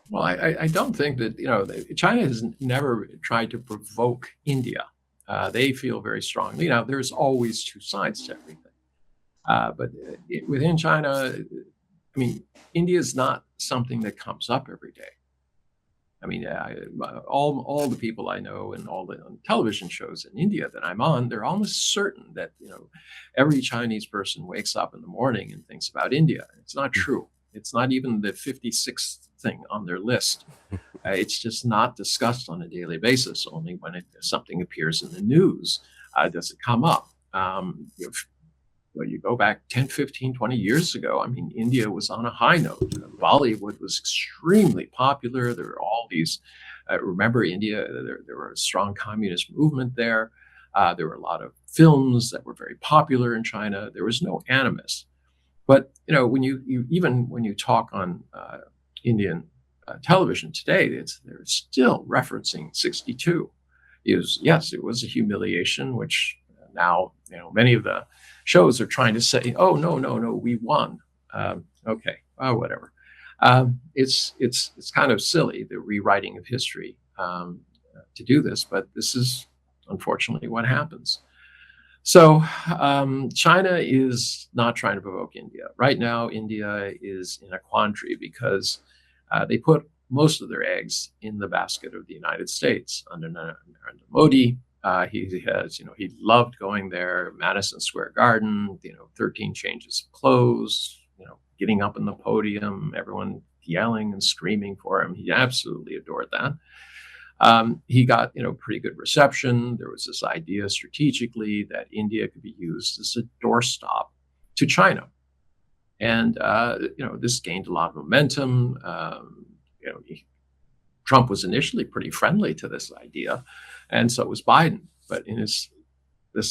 Well, I don't think that, China has never tried to provoke India. They feel very strongly. Now, there's always two sides to everything. But within China, I mean, India is not something that comes up every day. I mean, all the people I know and all the television shows in India that I'm on, they're almost certain that every Chinese person wakes up in the morning and thinks about India. It's not true. It's not even the 56th thing on their list. It's just not discussed on a daily basis. Only when something appears in the news does it come up. Well, you go back 10, 15, 20 years ago, I mean, India was on a high note. Bollywood was extremely popular. There were all these, remember India, there were a strong communist movement there. There were a lot of films that were very popular in China. There was no animus. But, when when you talk on Indian television today, they're still referencing 62. Yes, it was a humiliation, which now, many of the shows are trying to say, oh, no, we won. Okay, whatever. It's kind of silly, the rewriting of history to do this, but this is unfortunately what happens. So China is not trying to provoke India. Right now, India is in a quandary because they put most of their eggs in the basket of the United States under Modi. He has, he loved going there, Madison Square Garden, 13 changes of clothes, getting up on the podium, everyone yelling and screaming for him. He absolutely adored that. He got, pretty good reception. There was this idea strategically that India could be used as a doorstop to China. And, this gained a lot of momentum. Trump was initially pretty friendly to this idea, and so was Biden. But in this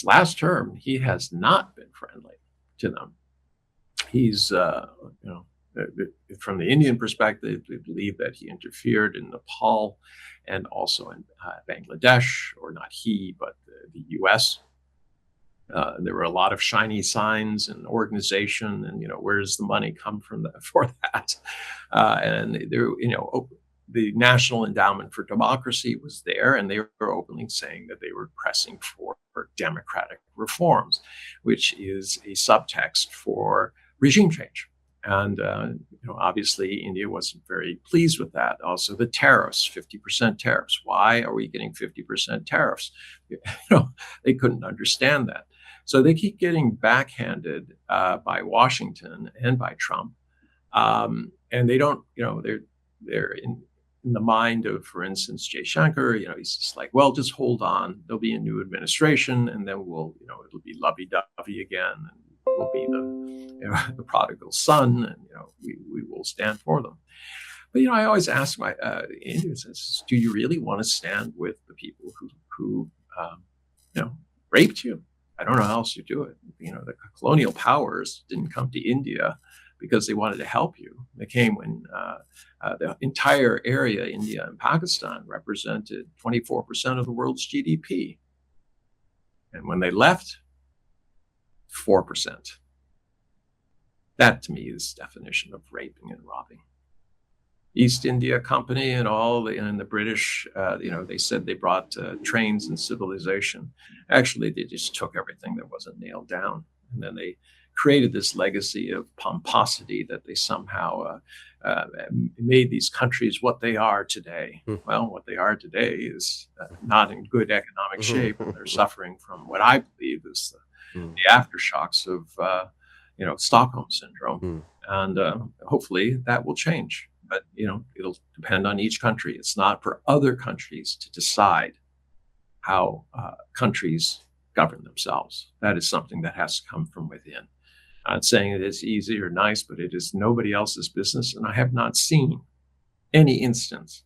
last term, he has not been friendly to them. He's, from the Indian perspective, they believe that he interfered in Nepal and also in Bangladesh, or not he, but the U.S. There were a lot of shiny signs and organization, and where does the money come from for that? And there, the National Endowment for Democracy was there, and they were openly saying that they were pressing for democratic reforms, which is a subtext for regime change. And obviously, India wasn't very pleased with that. Also, the tariffs, 50% tariffs. Why are we getting 50% tariffs? They couldn't understand that. So they keep getting backhanded by Washington and by Trump, and they don't. They're in the mind of, for instance, Jay Shankar. He's just like, well, just hold on. There'll be a new administration, and then it'll be lovey-dovey again, and we'll be the prodigal son, and we will stand for them. But I always ask my Indians, do you really want to stand with the people who raped you? I don't know how else you do it. The colonial powers didn't come to India because they wanted to help you. They came when the entire area, India and Pakistan, represented 24% of the world's GDP. And when they left, 4%. That to me is definition of raping and robbing. East India Company and the British, they said they brought trains and civilization. Actually, they just took everything that wasn't nailed down. And then they created this legacy of pomposity that they somehow made these countries what they are today. Well, what they are today is not in good economic shape. They're suffering from what I believe is the aftershocks of, Stockholm syndrome. And hopefully that will change. But, it'll depend on each country. It's not for other countries to decide how countries govern themselves. That is something that has to come from within. I'm not saying it is easy or nice, but it is nobody else's business. And I have not seen any instance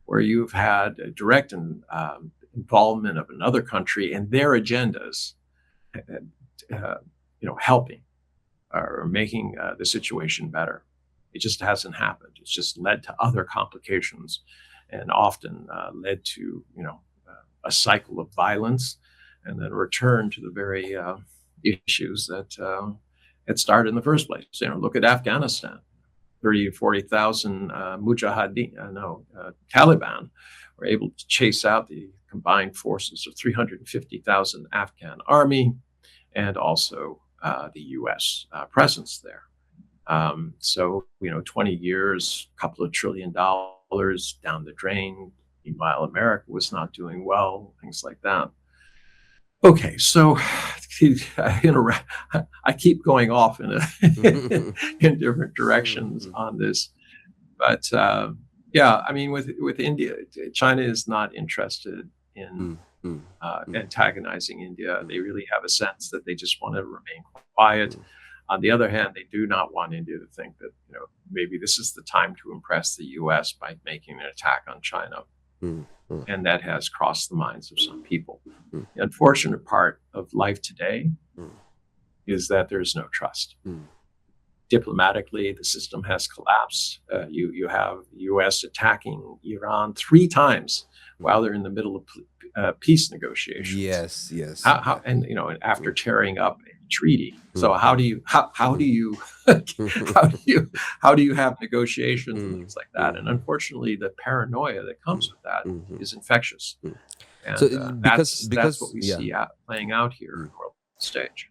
where you've had a direct involvement of another country and their agendas, helping or making the situation better. It just hasn't happened. It's just led to other complications, and often led to a cycle of violence, and then a return to the very issues that had started in the first place. Look at Afghanistan. 30 to 40,000 mujahideen, Taliban were able to chase out the combined forces of 350,000 Afghan army and also the U.S. Presence there. So, 20 years, a couple of $1 trillion down the drain. Meanwhile, America was not doing well, things like that. Okay, so I keep going off in different directions on this, but yeah, I mean, with India, China is not interested in antagonizing India. They really have a sense that they just want to remain quiet. On the other hand, they do not want India to think that maybe this is the time to impress the U.S. by making an attack on China. And that has crossed the minds of some people. The unfortunate part of life today is that there's no trust. Diplomatically, the system has collapsed. You have the U.S. attacking Iran 3 times while they're in the middle of peace negotiations. Yes. And after tearing up a treaty. So how do you how do you have negotiations and things like that? And unfortunately, the paranoia that comes with that is infectious. And So that's what we see playing out here on the world stage.